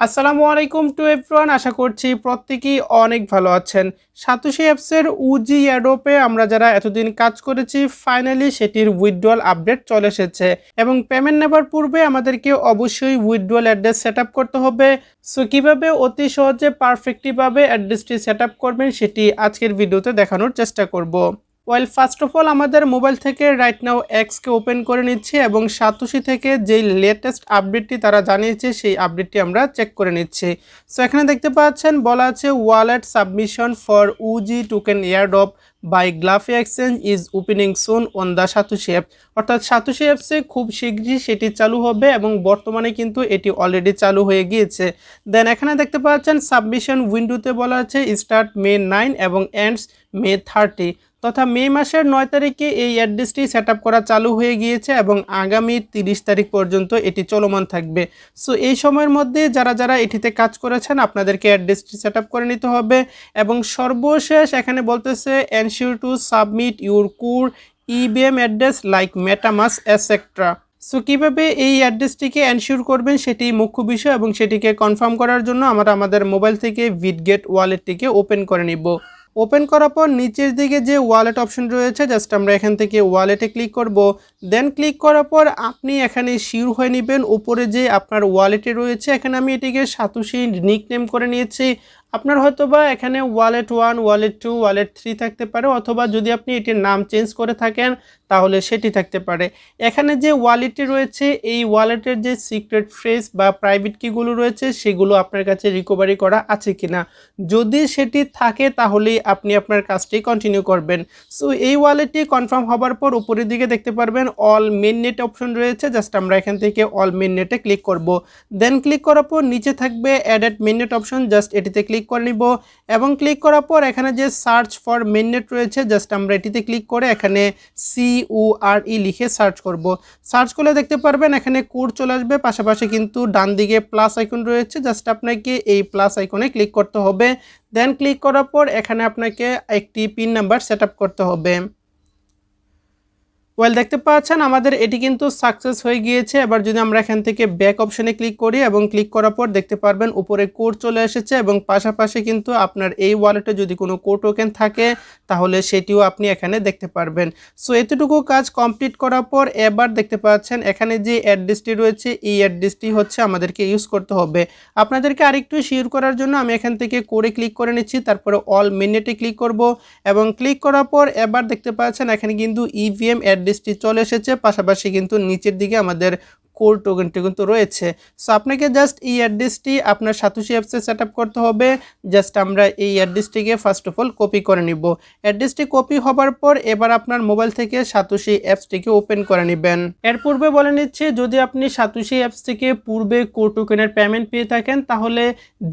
আসসালামু আলাইকুম to everyone. আশা করছি প্রত্যেকেই অনেক ভালো আছেন। সাতোশি অ্যাপসের উজি অ্যাডোপে আমরা যারা এতদিন কাজ করেছি, ফাইনালি সেটির উইথড্রয়াল আপডেট চলে এসেছে এবং পেমেন্ট নেবার পূর্বে আমাদেরকে অবশ্যই উইথড্রয়াল অ্যাড্রেস সেট আপ করতে হবে। সো কীভাবে অতি সহজে পারফেক্টলিভাবে অ্যাড্রেসটি সেট আপ করবেন সেটি আজকের ভিডিওতে দেখানোর চেষ্টা করব। ফার্স্ট অফ অল আমাদের মোবাইল থেকে রাইট নাও এক্সকে ওপেন করে নিচ্ছি এবং সাতোশি থেকে যেই লেটেস্ট আপডেটটি তারা জানিয়েছে সেই আপডেটটি আমরা চেক করে নিচ্ছি। সো এখানে দেখতে পাচ্ছেন বলা আছে wallet submission for Uzi token airdrop by Glafi exchange is opening soon on the Satoshi app. অর্থাৎ সাতোশি অ্যাপসে খুব শীঘ্রই সেটি চালু হবে এবং বর্তমানে কিন্তু এটি অলরেডি চালু হয়ে গিয়েছে। দেন এখানে দেখতে পাচ্ছেন সাবমিশন উইন্ডোতে বলা আছে স্টার্ট মে 9 এবং এন্ডস মে 30, তথা মে মাসের 9 তারিখে এই অ্যাড্রেসটি সেট আপ করা চালু হয়ে গিয়েছে এবং আগামী 30 তারিখ পর্যন্ত এটি চলমান থাকবে। সো এই সময়ের মধ্যে যারা এটিতে কাজ করেছেন আপনাদেরকে অ্যাড্রেসটি সেট আপ করে নিতে হবে এবং সর্বশেষ এখানে বলতেছে ensure to submit your core IBM address like MetaMask etcetera. So কীভাবে এই অ্যাড্রেসটিকে এনশিওর করবেন সেটি মুখ্য বিষয় এবং সেটিকে কনফার্ম করার জন্য আমরা আমাদের মোবাইল থেকে বিটগেট ওয়ালেটটিকে ওপেন করে নিব। ওপেন করার পর নিচের দিকে যে ওয়ালেট অপশন রয়েছে জাস্ট আমরা এখান থেকে ওয়ালেটে ক্লিক করব। দেন ক্লিক করার পর আপনি এখানে শিওর হয়ে নেবেন উপরে যে আপনার ওয়ালেটে রয়েছে, এখানে আমি এটিকে সাতোশি নিকনেম করে নিয়েছি। আপনার হয়তোবা এখানে ওয়ালেট 1, ওয়ালেট 2, ওয়ালেট 3 থাকতে পারে, অথবা যদি আপনি এটির নাম চেঞ্জ করে থাকেন তাহলে সেটি থাকতে পারে। এখানে যে ওয়ালেটটি রয়েছে এই ওয়ালেটের যে সিক্রেট ফ্রেজ বা প্রাইভেট কিগুলো রয়েছে সেগুলো আপনার কাছে রিকভারি করা আছে কিনা, যদি সেটি থাকে তাহলেই আপনি আপনার কাজটি কন্টিনিউ করবেন। সো এই ওয়ালেটটি কনফার্ম হবার পর উপরের দিকে দেখতে পারবেন অল মেইন নেট অপশন রয়েছে, জাস্ট আমরা এখান থেকে অল মেইন নেটে ক্লিক করব। দেন ক্লিক করার পর নিচে থাকবে added main net option, just এটিতে ক্লিক করে নিব এবং ক্লিক করার পর এখানে যে সার্চ ফর মেইন নেট রয়েছে জাস্ট আমরা এটিতে ক্লিক করে এখানে CORE লিখে সার্চ করব। সার্চ করলে দেখতে পারবেন এখানে কোড চলে আসবে, পাশাপাশি কিন্তু ডান দিকে প্লাস আইকন রয়েছে, জাস্ট আপনাকে এই প্লাস আইকনে ক্লিক করতে হবে। দেন ক্লিক করার পর এখানে আপনাকে একটি পিন নাম্বার সেট আপ করতে হবে। দেখতে পাচ্ছেন আমাদের এটি কিন্তু সাকসেস হয়ে গিয়েছে। এবার যদি আমরা এখান থেকে ব্যাক অপশনে ক্লিক করি এবং ক্লিক করার পর দেখতে পারবেন উপরে কোড চলে এসেছে এবং পাশাপাশি কিন্তু আপনার এই ওয়ালেটে যদি কোনো কোড টোকেন থাকে তাহলে সেটিও আপনি এখানে দেখতে পারবেন। সো এতটুকু কাজ কমপ্লিট করার পর এবার দেখতে পাচ্ছেন এখানে যে অ্যাড্রেসটি রয়েছে এই অ্যাড্রেসটি হচ্ছে আমাদেরকে ইউজ করতে হবে। আপনাদেরকে আরেকটু শিওর করার জন্য আমি এখান থেকে কোডে ক্লিক করে নিচ্ছি, তারপরে অল মেনুতে ক্লিক করব এবং ক্লিক করার পর এবার দেখতে পাচ্ছেন এখানে কিন্তু ইভিএম অ্যাড্রেসটি চলে এসেছে, পাশাপাশি কিন্তু নিচের দিকে আমাদের কোর টোকেনটি কিন্তু রয়েছে। সো আপনাকে জাস্ট এই অ্যাড্রেসটি আপনার সাতোশি অ্যাপসে সেট আপ করতে হবে। জাস্ট আমরা এই অ্যাড্রেসটিকে ফার্স্ট অফ অল কপি করে নিব। অ্যাড্রেসটি কপি হবার পর এবার আপনার মোবাইল থেকে সাতোশি অ্যাপসটিকে ওপেন করে নেবেন। এর পূর্বে বলে নিচ্ছি, যদি আপনি সাতোশি অ্যাপস থেকে পূর্বে কোর টোকেনের পেমেন্ট পেয়ে থাকেন তাহলে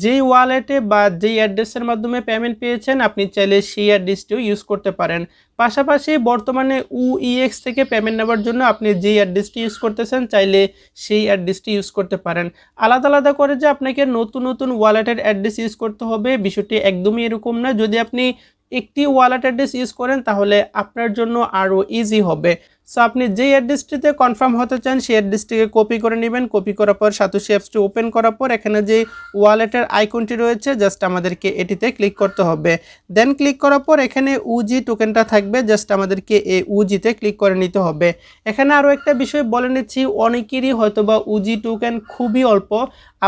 যেই ওয়ালেটে বা যেই অ্যাড্রেসের মাধ্যমে পেমেন্ট পেয়েছেন আপনি চাইলে সেই অ্যাড্রেসটিও ইউজ করতে পারেন। পাশাপাশি বর্তমানে UEX থেকে পেমেন্ট নেওয়ার জন্য আপনি যেই অ্যাড্রেসটি ইউজ করতেছেন চাইলে সেই অ্যাড্রেসটি ইউজ করতে পারেন। আলাদা আলাদা করে যে আপনাকে নতুন নতুন ওয়ালেটের অ্যাড্রেস ইউজ করতে হবে বিষয়টি একদমই এরকম না। যদি আপনি একটি ওয়ালেট অ্যাড্রেস ইউজ করেন তাহলে আপনার জন্য আরও ইজি হবে। সো আপনি যেই অ্যাড্রেসটিতে কনফার্ম হতে চান সেই অ্যাড্রেসটিকে কপি করে নেবেন। কপি করার পর সাতোশি অ্যাপসটি ওপেন করার পর এখানে যে ওয়ালেটের আইকনটি রয়েছে জাস্ট আমাদেরকে এটিতে ক্লিক করতে হবে। দেন ক্লিক করার পর এখানে উজি টোকেনটা থাকবে, জাস্ট আমাদেরকে এই উজিতে ক্লিক করে নিতে হবে। এখানে আরও একটা বিষয় বলে নিচ্ছি, অনেকেরই হয়তোবা উজি টোকেন খুবই অল্প।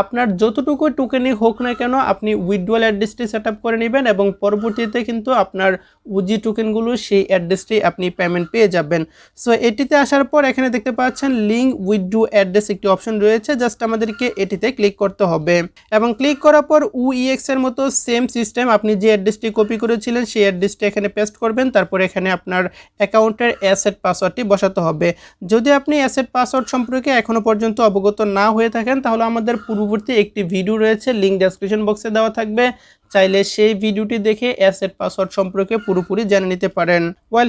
আপনার যতটুকু টোকেনই হোক না কেন আপনি উইথড্রয়াল অ্যাড্রেসটি সেট আপ করে নেবেন এবং পরবর্তীতে কিন্তু আপনার উজি টোকেনগুলো সেই অ্যাড্রেসটি আপনি পেমেন্ট পেয়ে যাবেন। সো এটিতে আসার পর এখানে দেখতে পাচ্ছেন লিঙ্ক উইথড্রো অ্যাড্রেস একটি অপশন রয়েছে, জাস্ট আমাদেরকে এটিতে ক্লিক করতে হবে এবং ক্লিক করার পর UEX এর মতো সেম সিস্টেম আপনি যে অ্যাড্রেসটি কপি করেছিলেন সেই অ্যাড্রেসটি এখানে পেস্ট করবেন। তারপর এখানে আপনার অ্যাকাউন্টের অ্যাসেট পাসওয়ার্ডটি বসাতে হবে। যদি আপনি অ্যাসেট পাসওয়ার্ড সম্পর্কে এখনও পর্যন্ত অবগত না হয়ে থাকেন তাহলে আমাদের পূর্ববর্তী একটি ভিডিও রয়েছে, লিঙ্ক ডেসক্রিপশন বক্সে দেওয়া থাকবে, চাইলে সেই ভিডিওটি দেখে অ্যাসেট পাসওয়ার্ড সম্পর্কে পুরোপুরি জেনে নিতে পারেন।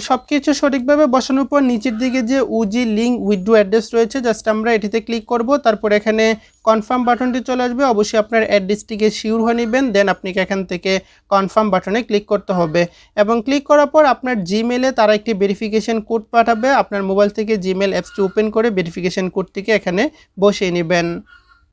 সবকিছু সঠিকভাবে বসানোর পর নিচের দিকে যে উজি লিঙ্ক উইথড্রো অ্যাড্রেস রয়েছে জাস্ট আমরা এটিতে ক্লিক করব। তারপর এখানে কনফার্ম বাটনটি চলে আসবে, অবশ্যই আপনার অ্যাড্রেসটিকে শিওর হয়ে নেবেন। দেন আপনাকে এখান থেকে কনফার্ম বাটনে ক্লিক করতে হবে এবং ক্লিক করার পর আপনার জিমেলে তারা একটি ভেরিফিকেশন কোড পাঠাবে। আপনার মোবাইল থেকে জিমেল অ্যাপসটি ওপেন করে ভেরিফিকেশন কোডটিকে এখানে বসিয়ে নেবেন।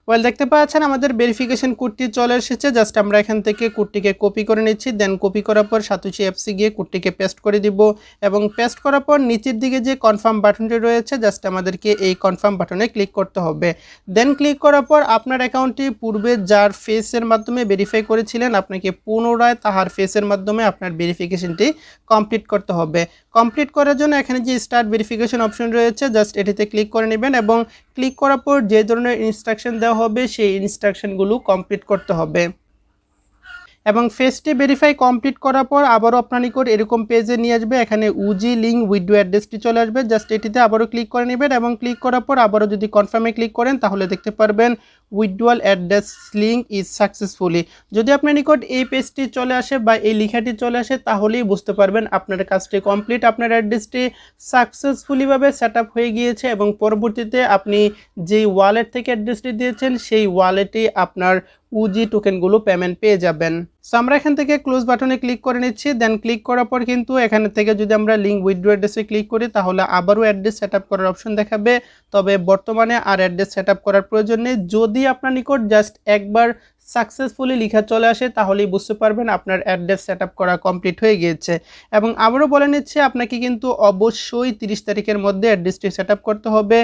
ওয়েল দেখতে পাচ্ছেন আমাদের ভেরিফিকেশন কোডটি চলে এসেছে। জাস্ট আমরা এখান থেকে কোডটিকে কপি করে নিচ্ছি, দেন কপি করার পর সাতোশি অ্যাপসে গিয়ে কোডটিকে পেস্ট করে দিব এবং পেস্ট করার পর নিচের দিকে যে কনফার্ম বাটনটি রয়েছে জাস্ট আমাদেরকে এই কনফার্ম বাটনে ক্লিক করতে হবে। দেন ক্লিক করার পর আপনার অ্যাকাউন্টটি পূর্বে যার ফেসের মাধ্যমে ভেরিফাই করেছিলেন আপনাকে পুনরায় তাহার ফেসের মাধ্যমে আপনার ভেরিফিকেশনটি কমপ্লিট করতে হবে। কমপ্লিট করার জন্য এখানে যে স্টার্ট ভেরিফিকেশন অপশন রয়েছে জাস্ট এটিতে ক্লিক করে নেবেন এবং ক্লিক করার পর যে ধরনের ইনস্ট্রাকশন দেওয়া হবে সেই ইনস্ট্রাকশনগুলো কমপ্লিট করতে হবে এবং ফেসটি ভেরিফাই কমপ্লিট করার পর আবারও আপনার নিকট এরকম পেজে নিয়ে আসবে। এখানে উজি লিঙ্ক উইথড্র অ্যাড্রেসটি চলে আসবে, জাস্ট এটিতে আবারও ক্লিক করে নেবেন এবং ক্লিক করার পর আবারও যদি কনফার্মে ক্লিক করেন তাহলে দেখতে পারবেন withdrawal address link is successfully. যদি আপনার নিকট এই পেজটি চলে আসে বা এই লেখাটি চলে আসে তাহলেই বুঝতে পারবেন আপনার কাজটি কমপ্লিট, আপনার অ্যাড্রেসটি সাকসেসফুলিভাবে সেট আপ হয়ে গিয়েছে এবং পরবর্তীতে আপনি যেই ওয়ালেট থেকে অ্যাড্রেসটি দিয়েছেন সেই ওয়ালেটে আপনার উজি টোকেনগুলো পেমেন্ট পেয়ে যাবেন। সো আমরা এখান থেকে ক্লোজ বাটনে ক্লিক করে নিচ্ছি, দেন ক্লিক করার পর কিন্তু এখান থেকে যদি আমরা লিঙ্ক উইথড্র অ্যাড্রেসে ক্লিক করি তাহলে আবারও অ্যাড্রেস সেট আপ করার অপশন দেখাবে, তবে বর্তমানে আর অ্যাড্রেস সেট আপ করার প্রয়োজন নেই। যদি আপনার নিকট জাস্ট একবার সাকসেসফুলি লেখা চলে আসে তাহলেই বুঝতে পারবেন আপনার অ্যাড্রেস সেট আপ করা কমপ্লিট হয়ে গিয়েছে। এবং আবারও বলে নিচ্ছে আপনাকে কিন্তু অবশ্যই 30 তারিখের মধ্যে অ্যাড্রেসটি সেট আপ করতে হবে,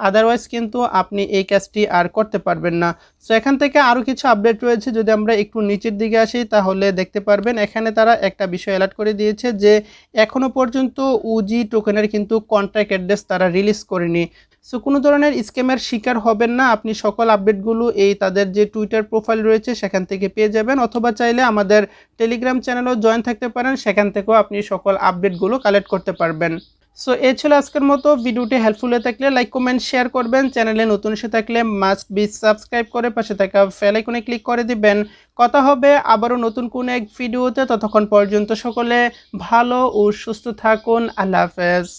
আদারওয়াইজ কিন্তু আপনি এই কাজটি আর করতে পারবেন না। সো এখান থেকে আরও কিছু আপডেট রয়েছে, যদি আমরা একটু নিচের দিকে আসি তাহলে দেখতে পারবেন এখানে তারা একটা বিষয় অ্যালার্ট করে দিয়েছে যে এখনও পর্যন্ত উজি টোকেনের কিন্তু কন্ট্যাক্ট অ্যাড্রেস তারা রিলিজ করেনি। সো কোনো ধরনের স্ক্যামের শিকার হবেন না, আপনি সকল আপডেটগুলো এই তাদের যে টুইটার প্রোফাইল রয়েছে সেখান থেকে পেয়ে যাবেন, অথবা চাইলে আমাদের টেলিগ্রাম চ্যানেলও জয়েন থাকতে পারেন, সেখান থেকেও আপনি সকল আপডেটগুলো কালেক্ট করতে পারবেন। সো এই ছিল আজকের মতো। ভিডিওটি হেল্পফুল হয়ে থাকলে লাইক কমেন্ট শেয়ার করবেন, চ্যানেলে নতুন এসে থাকলে মাস্ট বি সাবস্ক্রাইব করে পাশে থাকা বেল আইকনে ক্লিক করে দিবেন। কথা হবে আবারও নতুন কোনো এক ভিডিওতে, ততক্ষণ পর্যন্ত সকলে ভালো ও সুস্থ থাকুন। আল্লাহ হাফেজ।